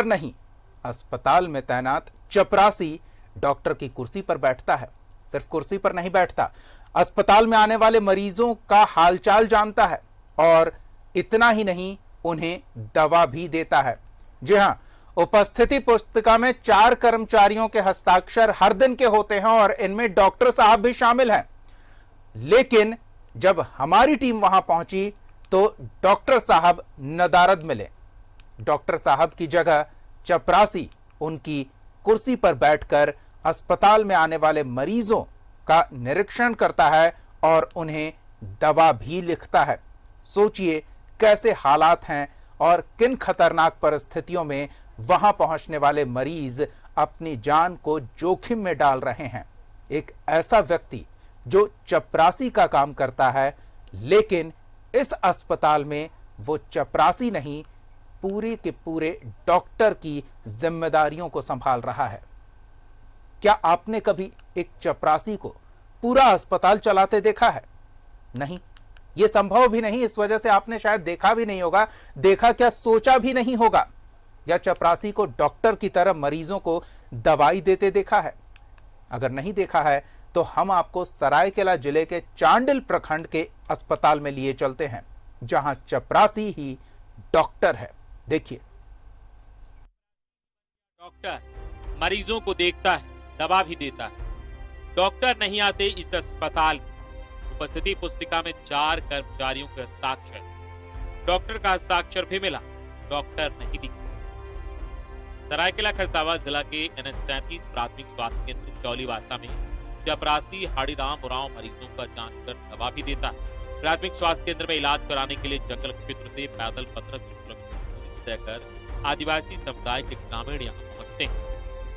Doctor नहीं, अस्पताल में तैनात चपरासी डॉक्टर की कुर्सी पर बैठता है। सिर्फ कुर्सी पर नहीं बैठता, अस्पताल में आने वाले मरीजों का हालचाल जानता है और इतना ही नहीं, उन्हें दवा भी देता है। जी हां, उपस्थिति पुस्तिका में 4 कर्मचारियों के हस्ताक्षर हर दिन के होते हैं और इनमें डॉक्टर साहब भी शामिल हैं। लेकिन जब हमारी टीम वहां पहुंची तो डॉक्टर साहब नदारद मिले। डॉक्टर साहब की जगह चपरासी उनकी कुर्सी पर बैठकर अस्पताल में आने वाले मरीजों का निरीक्षण करता है और उन्हें दवा भी लिखता है। सोचिए कैसे हालात हैं और किन खतरनाक परिस्थितियों में वहां पहुंचने वाले मरीज अपनी जान को जोखिम में डाल रहे हैं। एक ऐसा व्यक्ति जो चपरासी का काम करता है, लेकिन इस अस्पताल में वो चपरासी नहीं, पूरे के पूरे डॉक्टर की जिम्मेदारियों को संभाल रहा है। क्या आपने कभी एक चपरासी को पूरा अस्पताल चलाते देखा है? नहीं, यह संभव भी नहीं। इस वजह से आपने शायद देखा भी नहीं होगा, देखा क्या सोचा भी नहीं होगा। या चपरासी को डॉक्टर की तरह मरीजों को दवाई देते देखा है? अगर नहीं देखा है तो हम आपको सरायकेला जिले के चांडिल प्रखंड के अस्पताल में लिए चलते हैं, जहां चपरासी ही डॉक्टर है। देखिए। डॉक्टर मरीजों को देखता है, दवा भी देता है। डॉक्टर नहीं आते इस अस्पताल में। उपस्थिति पुस्तिका में 4 कर्मचारियों के हस्ताक्षर, डॉक्टर का हस्ताक्षर भी मिला, डॉक्टर नहीं दिखा। सरायकेला खरसावां जिला के NH 33 प्राथमिक स्वास्थ्य केंद्र चौलीवासा में चपरासी हाड़ीराम उरांव मरीजों का जांच कर दवा भी देता है। प्राथमिक स्वास्थ्य केंद्र में इलाज कराने के लिए जंगल क्षेत्र से पैदल 15-20 किलोमीटर दूरी तय कर आदिवासी समुदाय के ग्रामीण यहाँ पहुंचते हैं।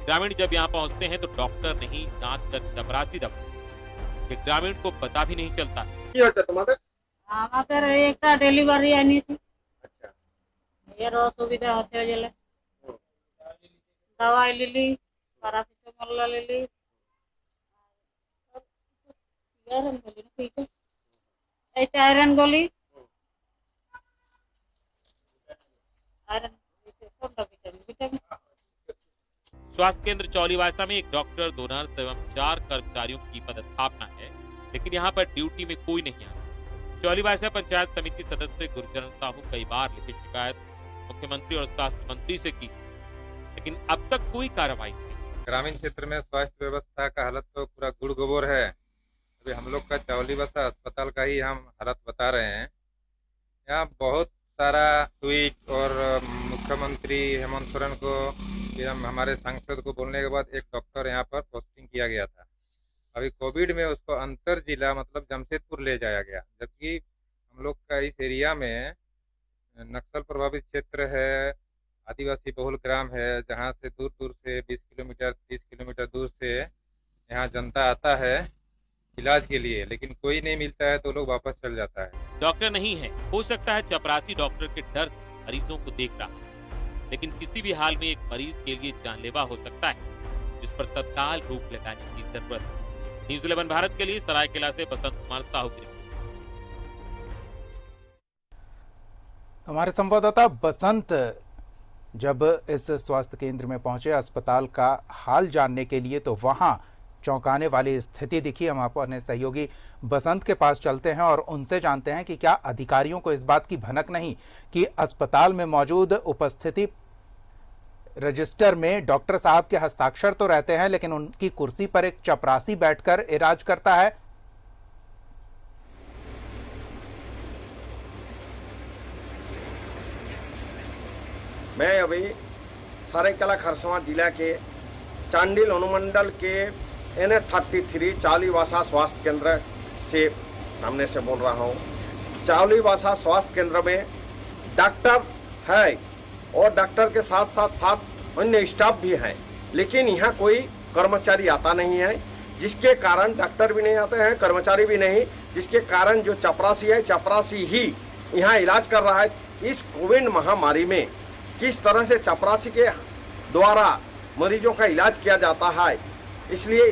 ग्रामीण जब यहाँ पहुंचते हैं तो डॉक्टर नहीं, जांच कर चपरासी दवा, ये ग्रामीण को पता भी नहीं चलता। डेलीवरी आनी थी, असुविधा होते दवाई लिली, पैरासिटामोल लिली, आयरन गोली, स्वास्थ्य केंद्र चौलीवासा में एक डॉक्टर, 2 नर्स एवं 4 कर्मचारियों की पदस्थापना है, लेकिन यहाँ पर ड्यूटी में कोई नहीं आता। चौलीवासा पंचायत समिति सदस्य गुरचरण साहू कई बार लिखित शिकायत मुख्यमंत्री और स्वास्थ्य मंत्री से की, लेकिन अब तक कोई कार्रवाई नहीं। ग्रामीण क्षेत्र में स्वास्थ्य व्यवस्था का हालत तो पूरा गुड़ गोबर है। अभी हम लोग का चौलीवासा अस्पताल का ही हम हालत बता रहे हैं। यहाँ बहुत सारा ट्वीट और मुख्यमंत्री हेमंत सोरेन को, फिर हमारे सांसद को बोलने के बाद एक डॉक्टर यहाँ पर पोस्टिंग किया गया था। अभी कोविड में उसको अंतर जिला मतलब जमशेदपुर ले जाया गया, जबकि हम लोग का इस एरिया में नक्सल प्रभावित क्षेत्र है, आदिवासी बहुल ग्राम है, जहाँ से दूर दूर से 20 किलोमीटर 30 किलोमीटर दूर से यहाँ जनता आता है इलाज के लिए, लेकिन कोई नहीं मिलता है तो लोग वापस चल जाता है। डॉक्टर नहीं है, हो सकता है चपरासी डॉक्टर के डर से मरीजों को देख रहा है, लेकिन किसी भी हाल में एक मरीज के लिए जानलेवा हो सकता है, जिस पर तत्काल रोक लगाने की जरूरत है। न्यूज़ 11 भारत के लिए सरायकेला से बसंत कुमार साहू की रिपोर्ट। हमारे संवाददाता बसंत जब इस स्वास्थ्य केंद्र में पहुंचे अस्पताल का हाल जानने के लिए, तो वहां चौंकाने वाली स्थिति दिखी। हम आपको अपने सहयोगी बसंत के पास चलते हैं और उनसे जानते हैं कि क्या अधिकारियों को इस बात की भनक नहीं कि अस्पताल में मौजूद उपस्थिति रजिस्टर में डॉक्टर साहब के हस्ताक्षर तो रहते हैं, लेकिन उनकी कुर्सी पर एक चपरासी बैठकर इलाज करता है। मैं अभी सरायकेला खरसावां जिला के चांडिल अनुमंडल के NH 33 चौलीवासा स्वास्थ्य केंद्र से सामने से बोल रहा हूँ। चौलीवासा स्वास्थ्य केंद्र में डॉक्टर है और डॉक्टर के साथ साथ 7 अन्य स्टाफ भी हैं, लेकिन यहाँ कोई कर्मचारी आता नहीं है, जिसके कारण डॉक्टर भी नहीं आते हैं, कर्मचारी भी नहीं, जिसके कारण जो चपरासी है, चपरासी ही यहाँ इलाज कर रहा है। इस कोविड महामारी में किस तरह से चपरासी के द्वारा मरीजों का इलाज किया जाता है, इसलिए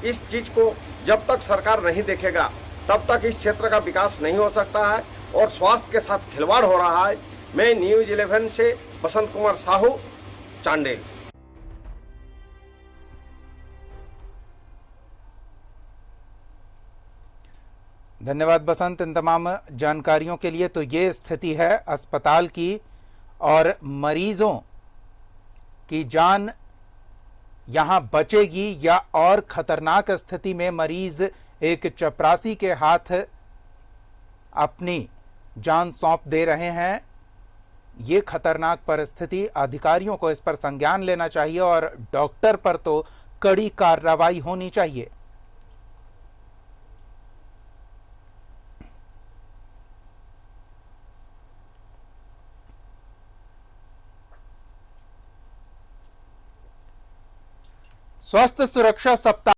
इस चीज़ को जब तक सरकार नहीं देखेगा तब तक इस क्षेत्र का विकास नहीं हो सकता है और स्वास्थ्य के साथ खिलवाड़ हो रहा है। मैं न्यूज़ 11 से बसंत कुमार साहू, चांडेल। धन्यवाद बसंत इन तमाम जानकारियों के लिए। तो ये स्थिति है अस्पताल की और मरीजों की जान यहां बचेगी या और खतरनाक स्थिति में मरीज एक चपरासी के हाथ अपनी जान सौंप दे रहे हैं। ये खतरनाक परिस्थिति, अधिकारियों को इस पर संज्ञान लेना चाहिए और डॉक्टर पर तो कड़ी कार्रवाई होनी चाहिए। स्वास्थ्य सुरक्षा सप्ताह